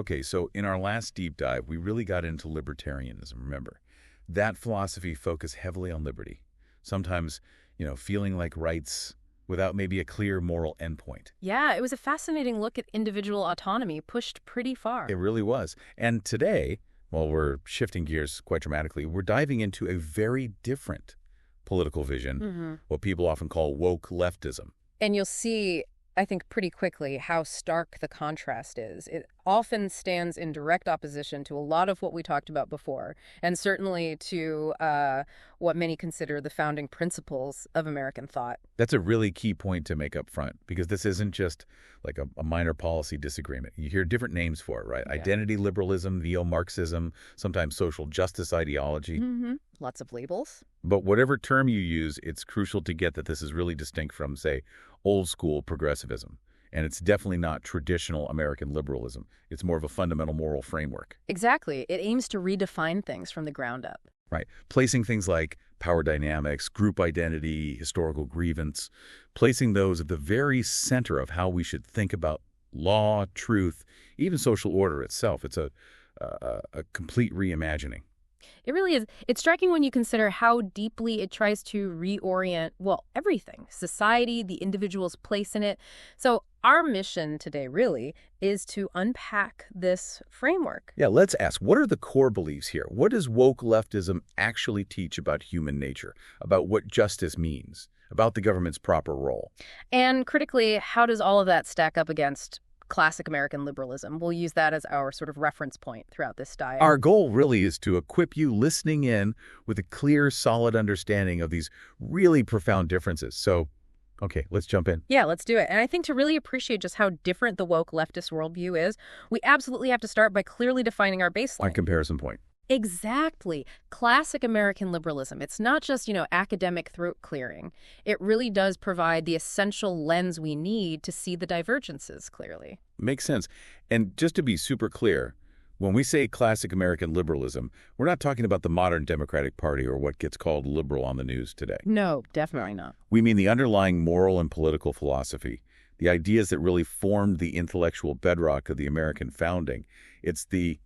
Okay, so in our last deep dive, we really got into libertarianism, remember? That philosophy focused heavily on liberty, sometimes, feeling like rights without maybe a clear moral endpoint. Yeah, it was a fascinating look at individual autonomy pushed pretty far. It really was. And today, well, we're shifting gears quite dramatically, we're diving into a very different political vision, what people often call woke leftism. And you'll see, I think, pretty quickly how stark the contrast is. It often stands in direct opposition to a lot of what we talked about before, and certainly to what many consider the founding principles of American thought. That's a really key point to make up front, because this isn't just like a minor policy disagreement. You hear different names for it, right? Yeah. Identity liberalism, neo-Marxism, sometimes social justice ideology. Lots of labels. But whatever term you use, it's crucial to get that this is really distinct from, say, old-school progressivism. And it's definitely not traditional American liberalism. It's more of a fundamental moral framework. Exactly. It aims to redefine things from the ground up. Right. Placing things like power dynamics, group identity, historical grievance, placing those at the very center of how we should think about law, truth, even social order itself. It's a complete reimagining. It really is. It's striking when you consider how deeply it tries to reorient, well, everything. Society, the individual's place in it. So our mission today really is to unpack this framework. Yeah, let's ask, what are the core beliefs here? What does woke leftism actually teach about human nature, about what justice means, about the government's proper role? And critically, how does all of that stack up against classic American liberalism? We'll use that as our sort of reference point throughout this dive. Our goal really is to equip you listening in with a clear, solid understanding of these really profound differences. So, okay, let's jump in. Yeah, let's do it. And I think to really appreciate just how different the woke leftist worldview is, we absolutely have to start by clearly defining our baseline. Our comparison point. Exactly. Classic American liberalism. It's not just, academic throat clearing. It really does provide the essential lens we need to see the divergences clearly. Makes sense. And just to be super clear, when we say classic American liberalism, we're not talking about the modern Democratic Party or what gets called liberal on the news today. No, definitely not. We mean the underlying moral and political philosophy, the ideas that really formed the intellectual bedrock of the American founding. It's the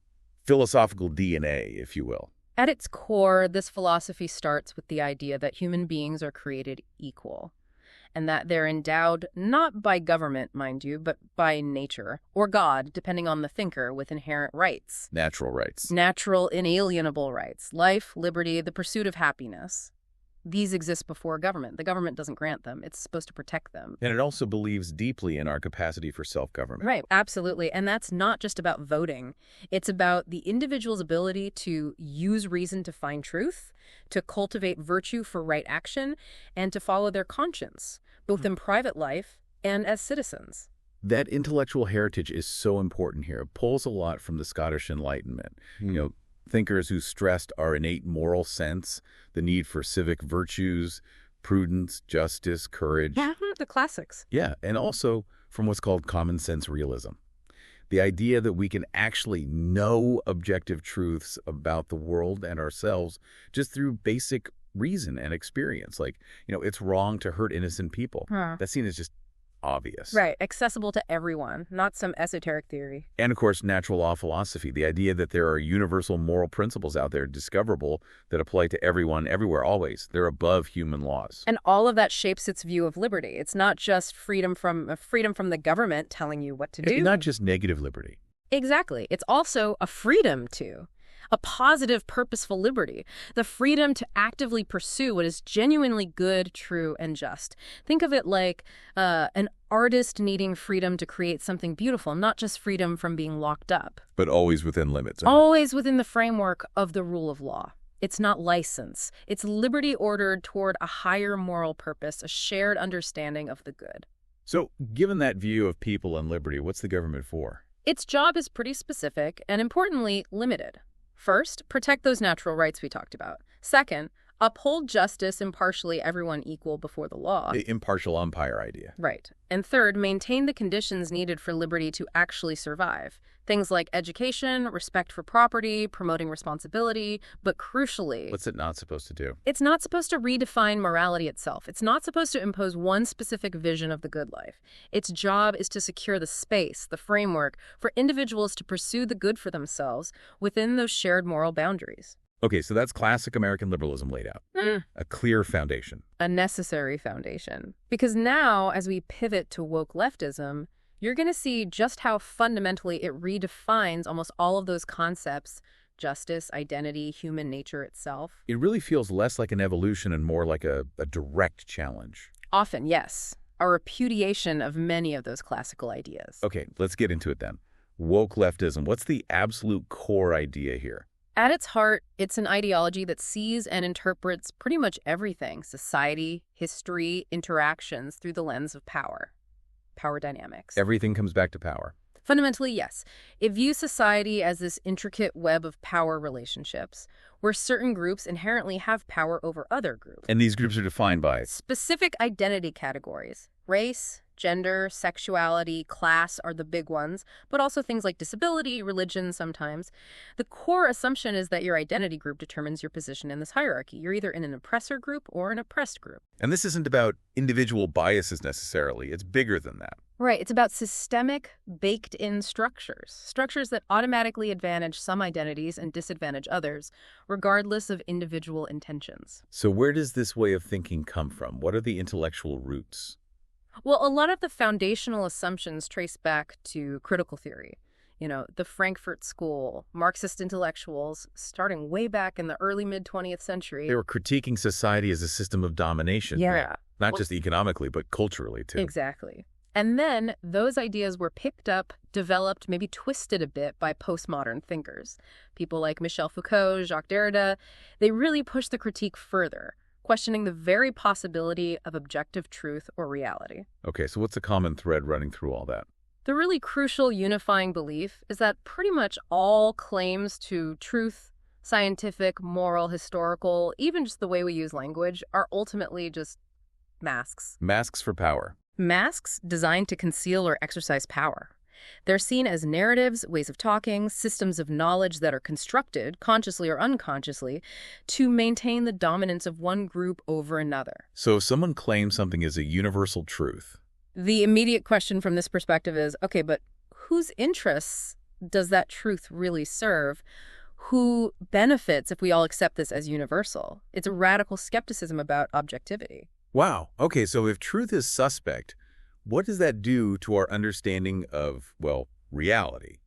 philosophical DNA, if you will. At its core, this philosophy starts with the idea that human beings are created equal, and that they're endowed not by government, mind you, but by nature, or God, depending on the thinker, with inherent rights. Natural rights. Natural, inalienable rights. Life, liberty, the pursuit of happiness. These exist before government. The government doesn't grant them. It's supposed to protect them. And it also believes deeply in our capacity for self-government. Right, absolutely. And that's not just about voting. It's about the individual's ability to use reason to find truth, to cultivate virtue for right action, and to follow their conscience, both in private life and as citizens. That intellectual heritage is so important here. It pulls a lot from the Scottish Enlightenment. Thinkers who stressed our innate moral sense, the need for civic virtues, prudence, justice, courage. Yeah, the classics. Yeah, and also from what's called common sense realism. The idea that we can actually know objective truths about the world and ourselves just through basic reason and experience. Like, it's wrong to hurt innocent people. That scene is just obvious. Right, accessible to everyone, not some esoteric theory. And of course, natural law philosophy, the idea that there are universal moral principles out there discoverable that apply to everyone, everywhere, always. They're above human laws. And all of that shapes its view of liberty. It's not just freedom from the government telling you what to do. It's not just negative liberty. Exactly. It's also a freedom to. A positive, purposeful liberty, the freedom to actively pursue what is genuinely good, true, and just. Think of it like an artist needing freedom to create something beautiful, not just freedom from being locked up. But always within limits. Always within the framework of the rule of law. It's not license. It's liberty ordered toward a higher moral purpose, a shared understanding of the good. So, given that view of people and liberty, what's the government for? Its job is pretty specific and, importantly, limited. First, protect those natural rights we talked about. Second, uphold justice, impartially, everyone equal before the law. The impartial umpire idea. Right. And third, maintain the conditions needed for liberty to actually survive. Things like education, respect for property, promoting responsibility, but crucially, What's it not supposed to do? it's not supposed to redefine morality itself. It's not supposed to impose one specific vision of the good life. Its job is to secure the space, the framework, for individuals to pursue the good for themselves within those shared moral boundaries. Okay, so that's classic American liberalism laid out. A clear foundation. A necessary foundation. Because now, as we pivot to woke leftism, you're going to see just how fundamentally it redefines almost all of those concepts: justice, identity, human nature itself. It really feels less like an evolution and more like a direct challenge. Often, yes. A repudiation of many of those classical ideas. Okay, let's get into it then. Woke leftism, what's the absolute core idea here? At its heart, it's an ideology that sees and interprets pretty much everything: society, history, interactions through the lens of power dynamics. Everything comes back to power. Fundamentally, yes. It views society as this intricate web of power relationships, where certain groups inherently have power over other groups. And these groups are defined by Specific identity categories: race, gender, sexuality, class are the big ones, but also things like disability, religion sometimes. The core assumption is that your identity group determines your position in this hierarchy. You're either in an oppressor group or an oppressed group. And this isn't about individual biases necessarily. It's bigger than that. Right. It's about systemic, baked-in structures that automatically advantage some identities and disadvantage others, regardless of individual intentions. So where does this way of thinking come from? What are the intellectual roots? Well, a lot of the foundational assumptions trace back to critical theory. The Frankfurt School, Marxist intellectuals, starting way back in the early mid-20th century. They were critiquing society as a system of domination. Yeah. Not just economically, but culturally, too. Exactly. And then those ideas were picked up, developed, maybe twisted a bit by postmodern thinkers. People like Michel Foucault, Jacques Derrida. They really pushed the critique further, questioning the very possibility of objective truth or reality. Okay, so what's a common thread running through all that? The really crucial unifying belief is that pretty much all claims to truth, scientific, moral, historical, even just the way we use language, are ultimately just masks. Masks for power. Masks designed to conceal or exercise power. They're seen as narratives, ways of talking, systems of knowledge that are constructed, consciously or unconsciously, to maintain the dominance of one group over another. So if someone claims something is a universal truth, the immediate question from this perspective is, okay, but whose interests does that truth really serve? Who benefits if we all accept this as universal? It's a radical skepticism about objectivity. wow, okay, so if truth is suspect, what does that do to our understanding of, well, reality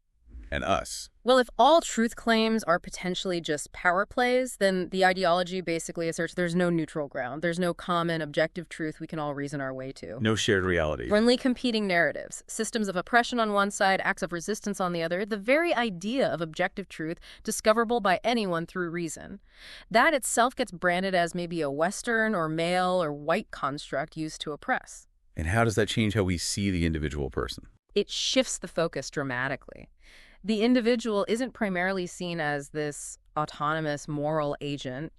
and us? Well, if all truth claims are potentially just power plays, then the ideology basically asserts there's no neutral ground. There's no common objective truth we can all reason our way to. No shared reality. Only competing narratives, systems of oppression on one side, acts of resistance on the other, the very idea of objective truth discoverable by anyone through reason. That itself gets branded as maybe a Western or male or white construct used to oppress. And how does that change how we see the individual person? It shifts the focus dramatically. The individual isn't primarily seen as this autonomous moral agent,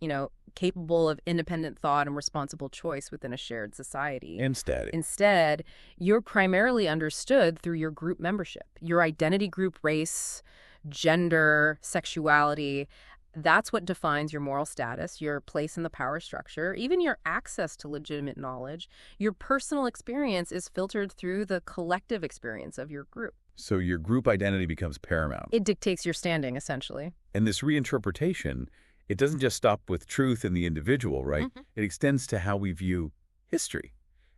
capable of independent thought and responsible choice within a shared society. Instead, you're primarily understood through your group membership, your identity group, race, gender, sexuality. That's what defines your moral status, your place in the power structure, even your access to legitimate knowledge. Your personal experience is filtered through the collective experience of your group. So your group identity becomes paramount. It dictates your standing, essentially. And this reinterpretation, it doesn't just stop with truth in the individual, right? Mm-hmm. It extends to how we view history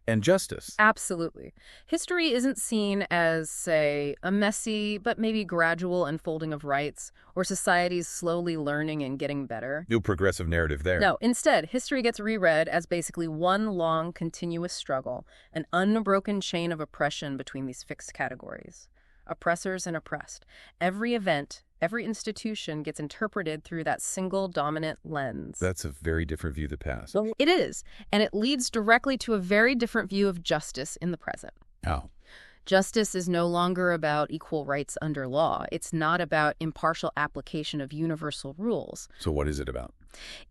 and justice. Absolutely. History isn't seen as, say, a messy but maybe gradual unfolding of rights or society's slowly learning and getting better. No progressive narrative there. No, instead, history gets reread as basically one long, continuous struggle, an unbroken chain of oppression between these fixed categories. Oppressors and oppressed. Every event, every institution gets interpreted through that single dominant lens. That's a very different view of the past. It is, and it leads directly to a very different view of justice in the present. How? Justice is no longer about equal rights under law. It's not about impartial application of universal rules. So what is it about?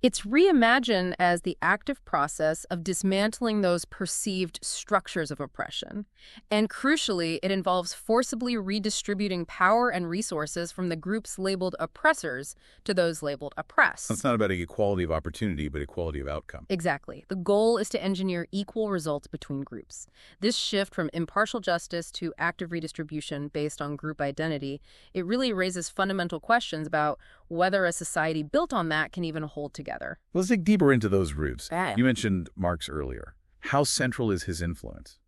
It's reimagined as the active process of dismantling those perceived structures of oppression. And crucially, it involves forcibly redistributing power and resources from the groups labeled oppressors to those labeled oppressed. It's not about equality of opportunity, but equality of outcome. Exactly. The goal is to engineer equal results between groups. This shift from impartial justice to active redistribution based on group identity, it really raises fundamental questions about whether a society built on that can even hold together. Let's dig deeper into those roots. Bam. You mentioned Marx earlier. How central is his influence?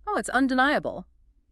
Oh, it's undeniable.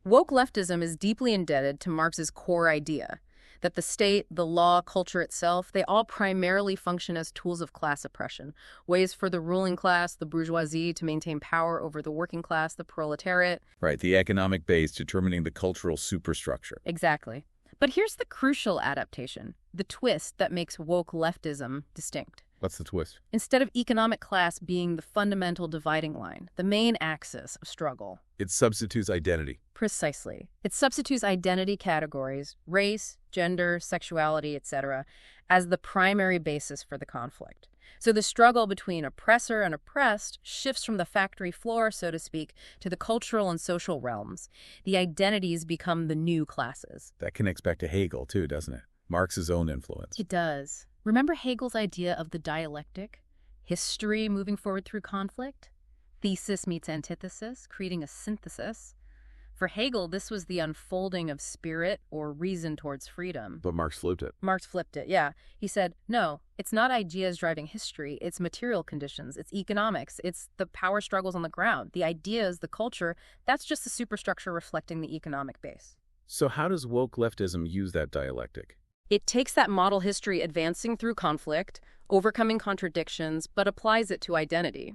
Woke leftism is deeply indebted to Marx's core idea that the state, the law, culture itself, they all primarily function as tools of class oppression, ways for the ruling class, the bourgeoisie, to maintain power over the working class, the proletariat. Right, the economic base determining the cultural superstructure. Exactly. But here's the crucial adaptation, the twist that makes woke leftism distinct. What's the twist? Instead of economic class being the fundamental dividing line, the main axis of struggle. It substitutes identity. Precisely. It substitutes identity categories, race, gender, sexuality, etc., as the primary basis for the conflict. So the struggle between oppressor and oppressed shifts from the factory floor, so to speak, to the cultural and social realms. The identities become the new classes. That connects back to Hegel, too, doesn't it? Marx's own influence. It does. Remember Hegel's idea of the dialectic? History moving forward through conflict? Thesis meets antithesis, creating a synthesis. For Hegel, this was the unfolding of spirit or reason towards freedom. But Marx flipped it. Marx flipped it, yeah. He said, no, it's not ideas driving history, it's material conditions, it's economics, it's the power struggles on the ground. The ideas, the culture, that's just the superstructure reflecting the economic base. So how does woke leftism use that dialectic? It takes that model history advancing through conflict, overcoming contradictions, but applies it to identity.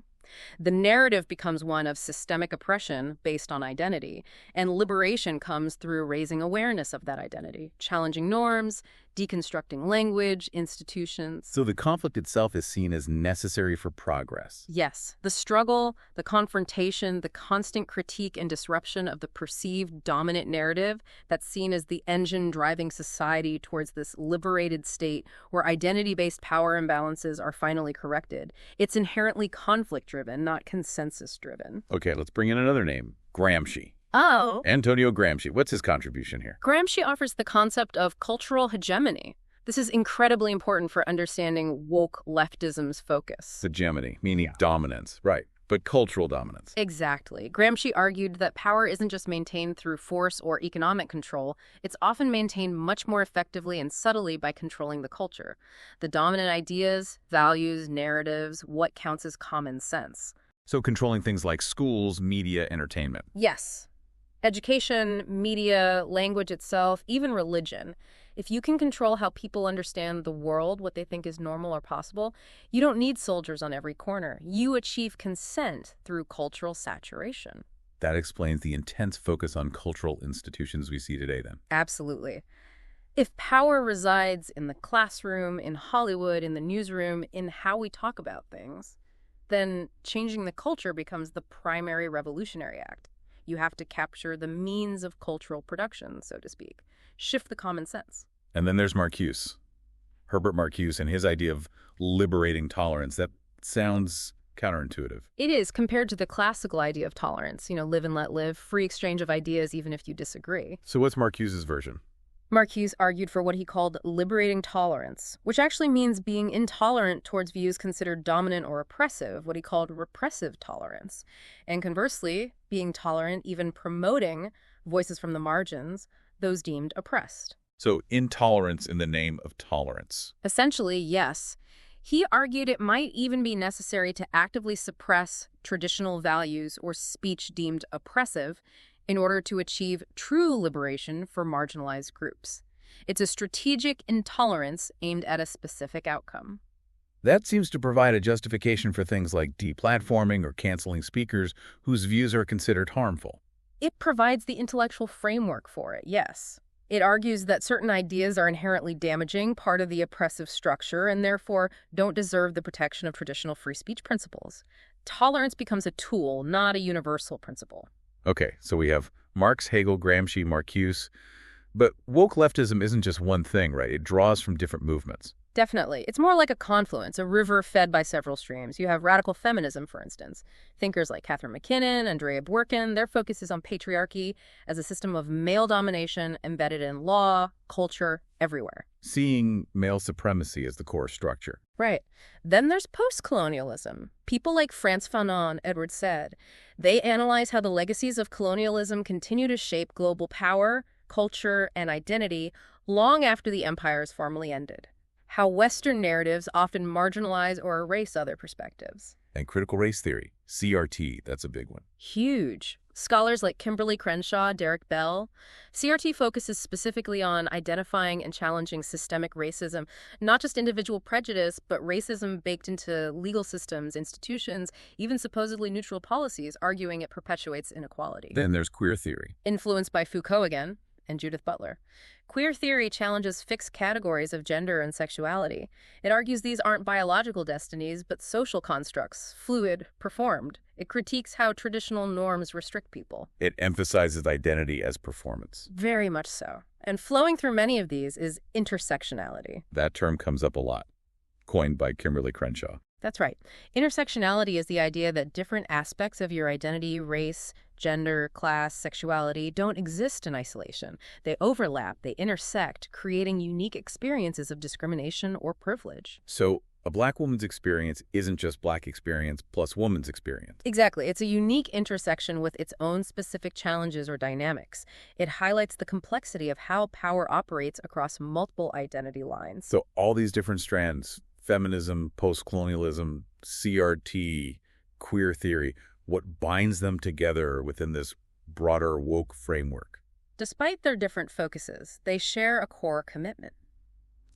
The narrative becomes one of systemic oppression based on identity, and liberation comes through raising awareness of that identity, challenging norms, deconstructing language, institutions. So the conflict itself is seen as necessary for progress. Yes, the struggle, the confrontation, the constant critique and disruption of the perceived dominant narrative that's seen as the engine driving society towards this liberated state where identity-based power imbalances are finally corrected. It's inherently conflict-driven, not consensus-driven. Okay, let's bring in another name, Gramsci. Oh. Antonio Gramsci. What's his contribution here? Gramsci offers the concept of cultural hegemony. This is incredibly important for understanding woke leftism's focus. Hegemony, meaning dominance. Right, but cultural dominance. Exactly. Gramsci argued that power isn't just maintained through force or economic control. It's often maintained much more effectively and subtly by controlling the culture. The dominant ideas, values, narratives, what counts as common sense. So controlling things like schools, media, entertainment. Yes. Education, media, language itself, even religion. If you can control how people understand the world, what they think is normal or possible, you don't need soldiers on every corner. You achieve consent through cultural saturation. That explains the intense focus on cultural institutions we see today, then. Absolutely. If power resides in the classroom, in Hollywood, in the newsroom, in how we talk about things, then changing the culture becomes the primary revolutionary act. You have to capture the means of cultural production, so to speak. Shift the common sense. And then there's Marcuse. Herbert Marcuse and his idea of liberating tolerance. That sounds counterintuitive. It is, compared to the classical idea of tolerance. Live and let live, free exchange of ideas even if you disagree. So what's Marcuse's version? Marcuse argued for what he called liberating tolerance, which actually means being intolerant towards views considered dominant or oppressive, what he called repressive tolerance. And conversely, being tolerant, even promoting voices from the margins, those deemed oppressed. So intolerance in the name of tolerance. Essentially, yes. He argued it might even be necessary to actively suppress traditional values or speech deemed oppressive in order to achieve true liberation for marginalized groups. It's a strategic intolerance aimed at a specific outcome. That seems to provide a justification for things like deplatforming or canceling speakers whose views are considered harmful. It provides the intellectual framework for it, yes. It argues that certain ideas are inherently damaging, part of the oppressive structure, and therefore don't deserve the protection of traditional free speech principles. Tolerance becomes a tool, not a universal principle. Okay, so we have Marx, Hegel, Gramsci, Marcuse. But woke leftism isn't just one thing, right? It draws from different movements. Definitely. It's more like a confluence, a river fed by several streams. You have radical feminism, for instance. Thinkers like Catherine McKinnon, Andrea Dworkin, their focus is on patriarchy as a system of male domination embedded in law, culture, everywhere. Seeing male supremacy as the core structure. Right. Then there's post-colonialism. People like Frantz Fanon, Edward Said. They analyze how the legacies of colonialism continue to shape global power, culture, and identity long after the empires formally ended. How Western narratives often marginalize or erase other perspectives. And critical race theory, CRT, that's a big one. Huge. Scholars like Kimberlé Crenshaw, Derek Bell. CRT focuses specifically on identifying and challenging systemic racism, not just individual prejudice, but racism baked into legal systems, institutions, even supposedly neutral policies, arguing it perpetuates inequality. Then there's queer theory. Influenced by Foucault again, and Judith Butler. Queer theory challenges fixed categories of gender and sexuality. It argues these aren't biological destinies, but social constructs, fluid, performed. It critiques how traditional norms restrict people. It emphasizes identity as performance. Very much so. And flowing through many of these is intersectionality. That term comes up a lot, coined by Kimberlé Crenshaw. That's right. Intersectionality is the idea that different aspects of your identity, race, gender, class, sexuality don't exist in isolation. They overlap, they intersect, creating unique experiences of discrimination or privilege. So a Black woman's experience isn't just Black experience plus woman's experience. Exactly. It's a unique intersection with its own specific challenges or dynamics. It highlights the complexity of how power operates across multiple identity lines. So all these different strands, feminism, post-colonialism, CRT, queer theory, what binds them together within this broader woke framework? Despite their different focuses, they share a core commitment: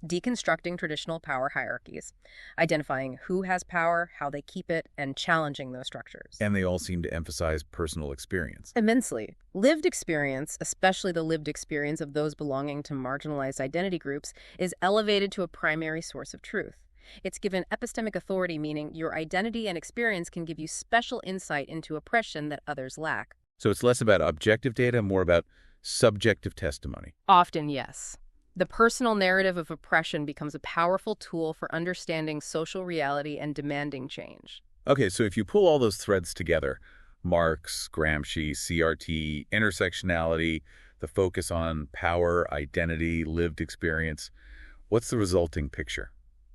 deconstructing traditional power hierarchies, identifying who has power, how they keep it, and challenging those structures. And they all seem to emphasize personal experience. Immensely. Lived experience, especially the lived experience of those belonging to marginalized identity groups, is elevated to a primary source of truth. It's given epistemic authority, meaning your identity and experience can give you special insight into oppression that others lack. So it's less about objective data, more about subjective testimony. Often, yes. The personal narrative of oppression becomes a powerful tool for understanding social reality and demanding change. Okay, so if you pull all those threads together, Marx, Gramsci, CRT, intersectionality, the focus on power, identity, lived experience, what's the resulting picture?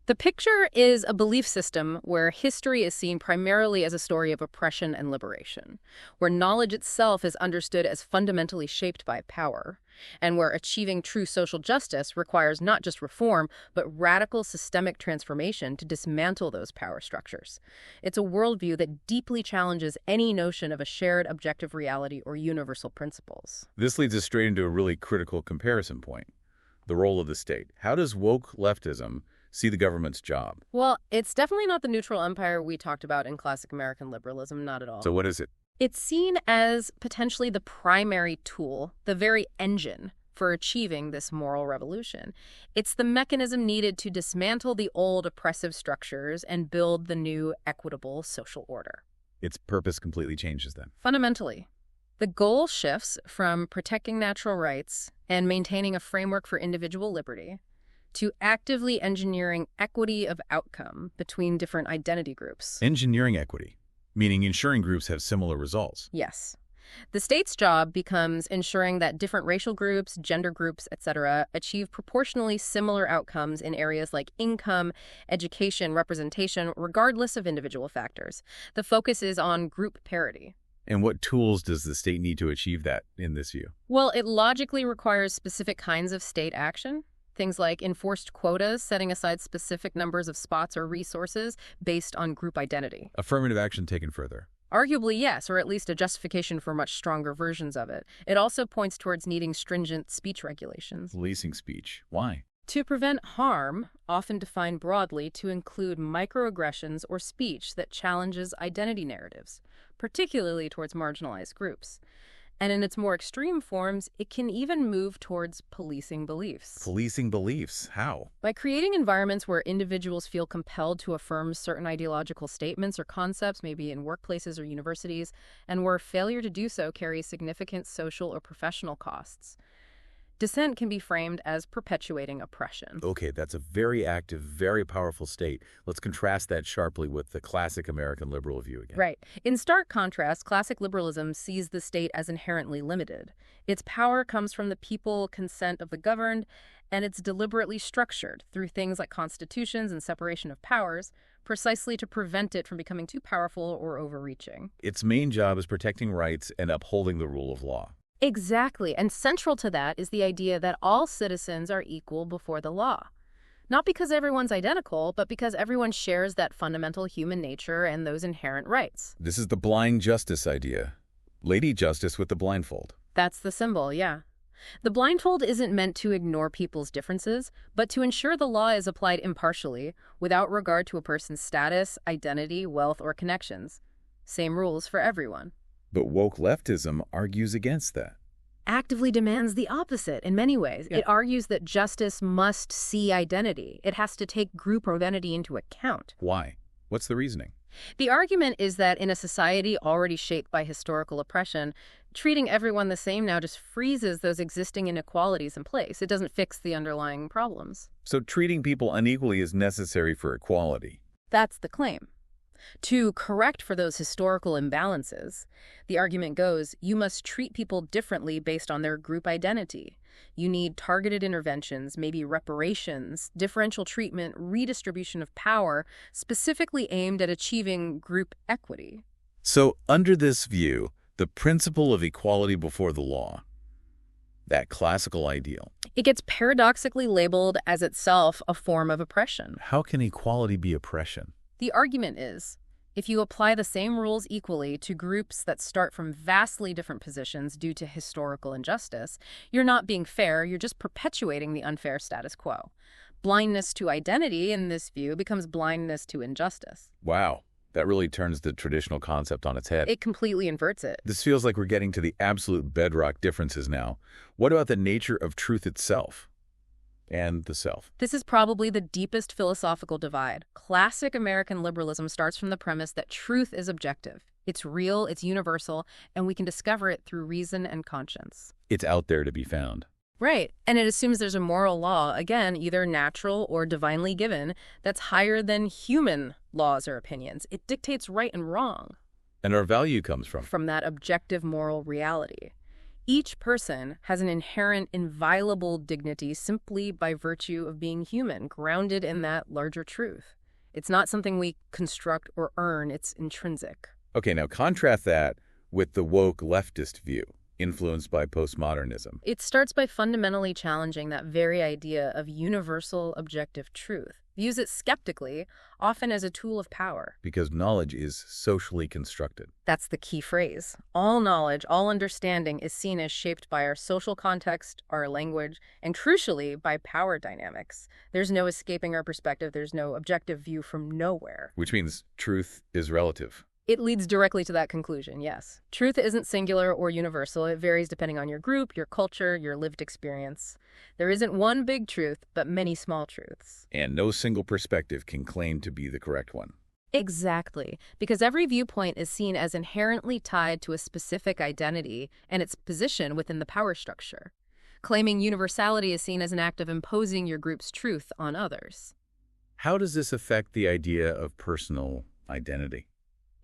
The picture is a belief system where history is seen primarily as a story of oppression and liberation, where knowledge itself is understood as fundamentally shaped by power, and where achieving true social justice requires not just reform, but radical systemic transformation to dismantle those power structures. It's a worldview that deeply challenges any notion of a shared objective reality or universal principles. This leads us straight into a really critical comparison point: the role of the state. How does woke leftism see the government's job? Well, it's definitely not the neutral empire we talked about in Classic American Liberalism, not at all. So what is it? It's seen as potentially the primary tool, the very engine for achieving this moral revolution. It's the mechanism needed to dismantle the old oppressive structures and build the new equitable social order. Its purpose completely changes then. Fundamentally, the goal shifts from protecting natural rights and maintaining a framework for individual liberty to actively engineering equity of outcome between different identity groups. Engineering equity, meaning ensuring groups have similar results. Yes. The state's job becomes ensuring that different racial groups, gender groups, etc., achieve proportionally similar outcomes in areas like income, education, representation, regardless of individual factors. The focus is on group parity. And what tools does the state need to achieve that in this view? Well, it logically requires specific kinds of state action. Things like enforced quotas, setting aside specific numbers of spots or resources based on group identity. Affirmative action taken further. Arguably, yes, or at least a justification for much stronger versions of it. It also points towards needing stringent speech regulations. Policing speech. Why? To prevent harm, often defined broadly to include microaggressions or speech that challenges identity narratives, particularly towards marginalized groups. And in its more extreme forms, it can even move towards policing beliefs. Policing beliefs? How? By creating environments where individuals feel compelled to affirm certain ideological statements or concepts, maybe in workplaces or universities, and where failure to do so carries significant social or professional costs. Dissent can be framed as perpetuating oppression. Okay, that's a very active, very powerful state. Let's contrast that sharply with the classic American liberal view again. Right. In stark contrast, classic liberalism sees the state as inherently limited. Its power comes from the people, consent of the governed, and it's deliberately structured through things like constitutions and separation of powers, precisely to prevent it from becoming too powerful or overreaching. Its main job is protecting rights and upholding the rule of law. Exactly, and central to that is the idea that all citizens are equal before the law. Not because everyone's identical, but because everyone shares that fundamental human nature and those inherent rights. This is the blind justice idea. Lady Justice with the blindfold. That's the symbol, yeah. The blindfold isn't meant to ignore people's differences, but to ensure the law is applied impartially, without regard to a person's status, identity, wealth, or connections. Same rules for everyone. But woke leftism argues against that. Actively demands the opposite in many ways. Yeah. It argues that justice must see identity. It has to take group identity into account. Why? What's the reasoning? The argument is that in a society already shaped by historical oppression, treating everyone the same now just freezes those existing inequalities in place. It doesn't fix the underlying problems. So treating people unequally is necessary for equality. That's the claim. To correct for those historical imbalances, the argument goes, you must treat people differently based on their group identity. You need targeted interventions, maybe reparations, differential treatment, redistribution of power, specifically aimed at achieving group equity. So under this view, the principle of equality before the law, that classical ideal. It gets paradoxically labeled as itself a form of oppression. How can equality be oppression? The argument is, if you apply the same rules equally to groups that start from vastly different positions due to historical injustice, you're not being fair, you're just perpetuating the unfair status quo. Blindness to identity, in this view, becomes blindness to injustice. Wow, that really turns the traditional concept on its head. It completely inverts it. This feels like we're getting to the absolute bedrock differences now. What about the nature of truth itself? And the self. This is probably the deepest philosophical divide. Classic American liberalism starts from the premise that truth is objective. It's real, it's universal, and we can discover it through reason and conscience. It's out there to be found. Right, and it assumes there's a moral law, again, either natural or divinely given, that's higher than human laws or opinions. It dictates right and wrong. And our value comes from that objective moral reality. Each person has an inherent, inviolable dignity simply by virtue of being human, grounded in that larger truth. It's not something we construct or earn, it's intrinsic. Okay, now contrast that with the woke leftist view, influenced by postmodernism. It starts by fundamentally challenging that very idea of universal objective truth. Views it skeptically, often as a tool of power. Because knowledge is socially constructed. That's the key phrase. All knowledge, all understanding is seen as shaped by our social context, our language, and crucially, by power dynamics. There's no escaping our perspective. There's no objective view from nowhere. Which means truth is relative. It leads directly to that conclusion, yes. Truth isn't singular or universal. It varies depending on your group, your culture, your lived experience. There isn't one big truth, but many small truths. And no single perspective can claim to be the correct one. Exactly, because every viewpoint is seen as inherently tied to a specific identity and its position within the power structure. Claiming universality is seen as an act of imposing your group's truth on others. How does this affect the idea of personal identity?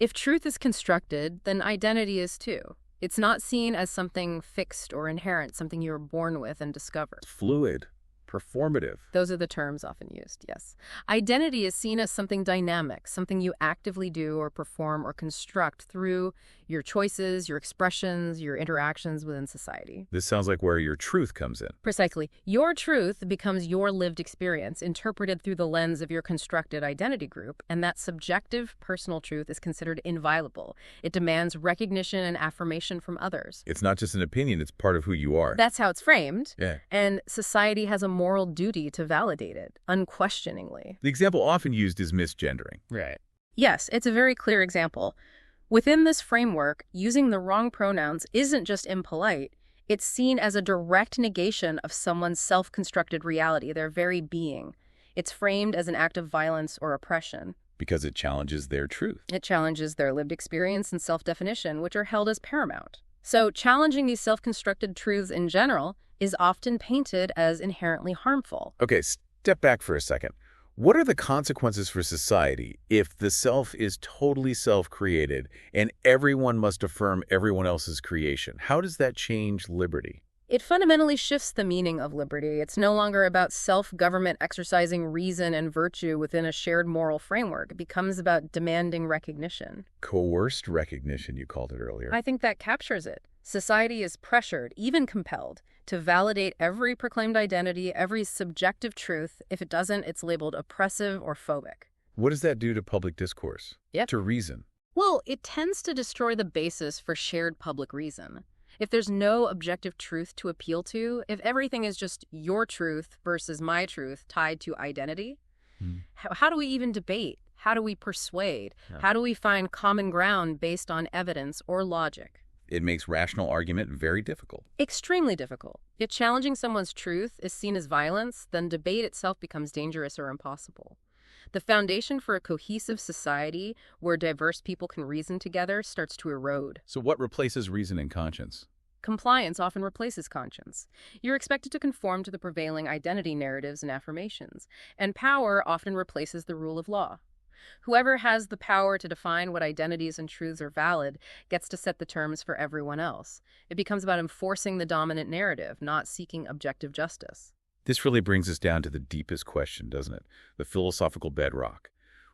If truth is constructed, then identity is too. It's not seen as something fixed or inherent, something you're born with and discover. Fluid, performative. Those are the terms often used, yes. Identity is seen as something dynamic, something you actively do or perform or construct through your choices, your expressions, your interactions within society. This sounds like where your truth comes in. Precisely. Your truth becomes your lived experience, interpreted through the lens of your constructed identity group, and that subjective personal truth is considered inviolable. It demands recognition and affirmation from others. It's not just an opinion, it's part of who you are. That's how it's framed. Yeah. And society has a moral duty to validate it, unquestioningly. The example often used is misgendering. Right. Yes, it's a very clear example. Within this framework, using the wrong pronouns isn't just impolite, it's seen as a direct negation of someone's self-constructed reality, their very being. It's framed as an act of violence or oppression. Because it challenges their truth. It challenges their lived experience and self-definition, which are held as paramount. So challenging these self-constructed truths in general is often painted as inherently harmful. Okay, step back for a second. What are the consequences for society if the self is totally self-created and everyone must affirm everyone else's creation? How does that change liberty? It fundamentally shifts the meaning of liberty. It's no longer about self-government exercising reason and virtue within a shared moral framework. It becomes about demanding recognition. Coerced recognition, you called it earlier. I think that captures it. Society is pressured, even compelled, to validate every proclaimed identity, every subjective truth. If it doesn't, it's labeled oppressive or phobic. What does that do to public discourse? Yep. To reason? Well, it tends to destroy the basis for shared public reason. If there's no objective truth to appeal to, if everything is just your truth versus my truth tied to identity, how do we even debate? How do we persuade? Yeah. How do we find common ground based on evidence or logic? It makes rational argument very difficult. Extremely difficult. If challenging someone's truth is seen as violence, then debate itself becomes dangerous or impossible. The foundation for a cohesive society where diverse people can reason together starts to erode. So what replaces reason and conscience? Compliance often replaces conscience. You're expected to conform to the prevailing identity narratives and affirmations, and power often replaces the rule of law. Whoever has the power to define what identities and truths are valid gets to set the terms for everyone else. It becomes about enforcing the dominant narrative, not seeking objective justice. This really brings us down to the deepest question, doesn't it? The philosophical bedrock.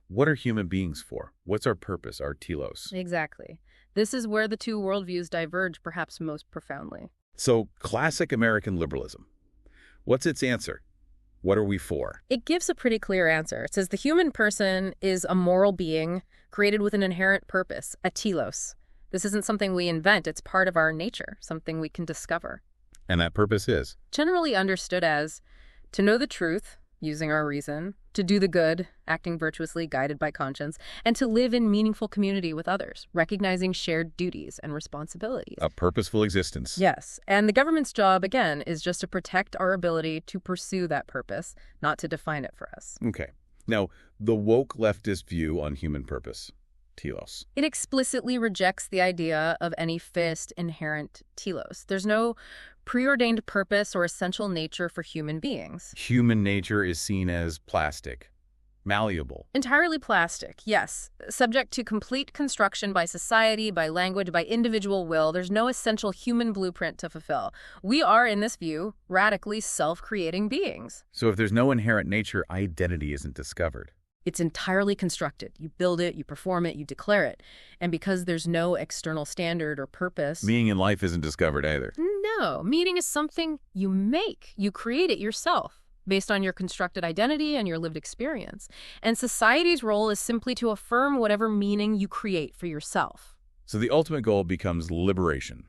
What are human beings for? What's our purpose, our telos? Exactly. This is where the two worldviews diverge perhaps most profoundly. So, classic American liberalism. What's its answer? What are we for? It gives a pretty clear answer. It says the human person is a moral being created with an inherent purpose, a telos. This isn't something we invent. It's part of our nature, something we can discover. And that purpose is? Generally understood as to know the truth, using our reason, to do the good, acting virtuously, guided by conscience, and to live in meaningful community with others, recognizing shared duties and responsibilities. A purposeful existence. Yes, and the government's job, again, is just to protect our ability to pursue that purpose, not to define it for us. Okay. Now, the woke leftist view on human purpose, telos. It explicitly rejects the idea of any fixed, inherent telos. There's no preordained purpose or essential nature for human beings. Human nature is seen as plastic, malleable. Entirely plastic, yes. Subject to complete construction by society, by language, by individual will. There's no essential human blueprint to fulfill. We are, in this view, radically self-creating beings. So if there's no inherent nature, identity isn't discovered. It's entirely constructed. You build it, you perform it, you declare it. And because there's no external standard or purpose... Meaning in life isn't discovered either. No. Meaning is something you make. You create it yourself, based on your constructed identity and your lived experience. And society's role is simply to affirm whatever meaning you create for yourself. So the ultimate goal becomes liberation.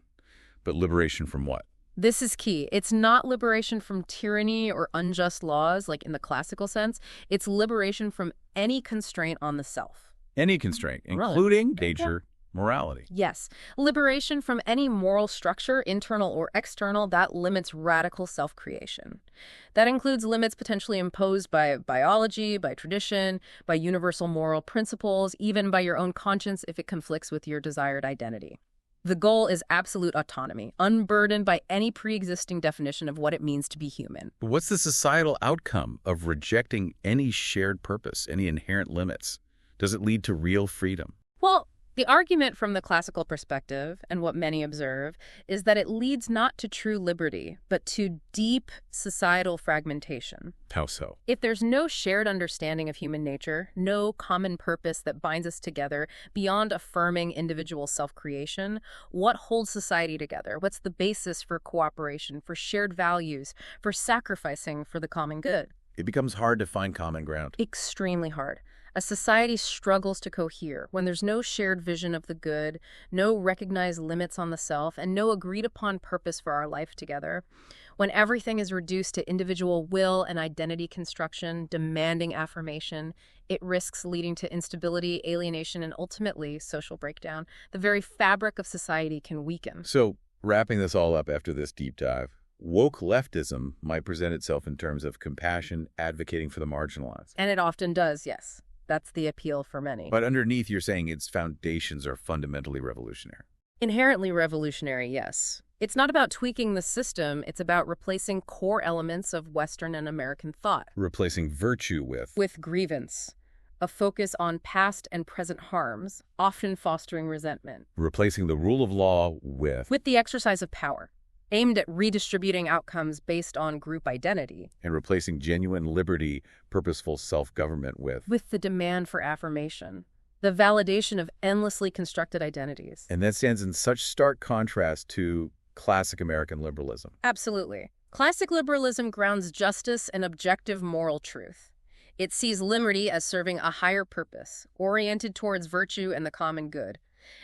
But liberation from what? This is key. It's not liberation from tyranny or unjust laws, like in the classical sense. It's liberation from any constraint on the self. Any constraint, including nature, morality. Yes. Liberation from any moral structure, internal or external, that limits radical self-creation. That includes limits potentially imposed by biology, by tradition, by universal moral principles, even by your own conscience if it conflicts with your desired identity. The goal is absolute autonomy, unburdened by any pre-existing definition of what it means to be human. But what's the societal outcome of rejecting any shared purpose, any inherent limits? Does it lead to real freedom? Well, the argument from the classical perspective, and what many observe, is that it leads not to true liberty, but to deep societal fragmentation. How so? If there's no shared understanding of human nature, no common purpose that binds us together beyond affirming individual self-creation, what holds society together? What's the basis for cooperation, for shared values, for sacrificing for the common good? It becomes hard to find common ground. Extremely hard. A society struggles to cohere when there's no shared vision of the good, no recognized limits on the self, and no agreed-upon purpose for our life together. When everything is reduced to individual will and identity construction, demanding affirmation, it risks leading to instability, alienation, and ultimately social breakdown. The very fabric of society can weaken. So, wrapping this all up after this deep dive, woke leftism might present itself in terms of compassion, advocating for the marginalized. And it often does, yes. That's the appeal for many. But underneath, you're saying its foundations are fundamentally revolutionary. Inherently revolutionary, yes. It's not about tweaking the system, it's about replacing core elements of Western and American thought. Replacing virtue with... With grievance, a focus on past and present harms, often fostering resentment. Replacing the rule of law with... With the exercise of power, aimed at redistributing outcomes based on group identity. And replacing genuine liberty, purposeful self-government with... With the demand for affirmation, the validation of endlessly constructed identities. And that stands in such stark contrast to classic American liberalism. Absolutely. Classic liberalism grounds justice and objective moral truth. It sees liberty as serving a higher purpose, oriented towards virtue and the common good.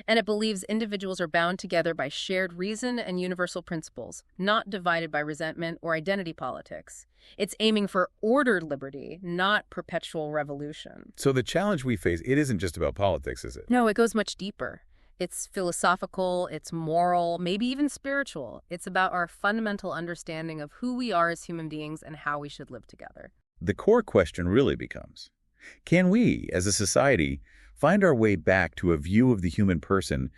And it believes individuals are bound together by shared reason and universal principles, not divided by resentment or identity politics. It's aiming for ordered liberty, not perpetual revolution. So the challenge we face, it isn't just about politics, is it? No, it goes much deeper. It's philosophical, it's moral, maybe even spiritual. It's about our fundamental understanding of who we are as human beings and how we should live together. The core question really becomes, can we, as a society, find our way back to a view of the human person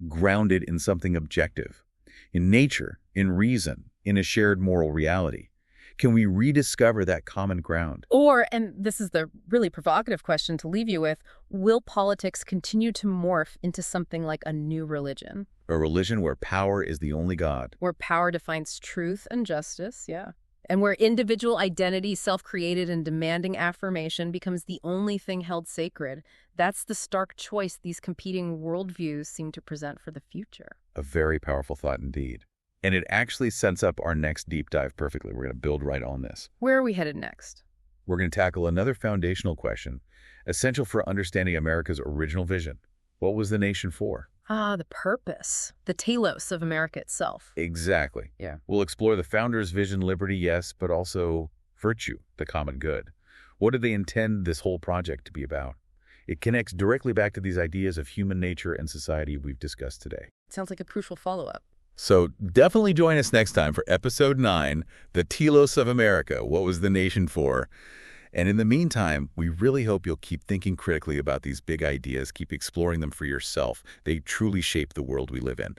grounded in something objective, in nature, in reason, in a shared moral reality? Can we rediscover that common ground? Or, and this is the really provocative question to leave you with, will politics continue to morph into something like a new religion? A religion where power is the only God. Where power defines truth and justice, yeah. And where individual identity, self-created and demanding affirmation, becomes the only thing held sacred. That's the stark choice these competing worldviews seem to present for the future. A very powerful thought indeed. And it actually sets up our next deep dive perfectly. We're going to build right on this. Where are we headed next? We're going to tackle another foundational question, essential for understanding America's original vision. What was the nation for? The purpose, the telos of America itself. Exactly. Yeah. We'll explore the founders' vision, liberty, yes, but also virtue, the common good. What did they intend this whole project to be about? It connects directly back to these ideas of human nature and society we've discussed today. Sounds like a crucial follow-up. So definitely join us next time for Episode 9, The Telos of America, What Was the Nation For? And in the meantime, we really hope you'll keep thinking critically about these big ideas, keep exploring them for yourself. They truly shape the world we live in.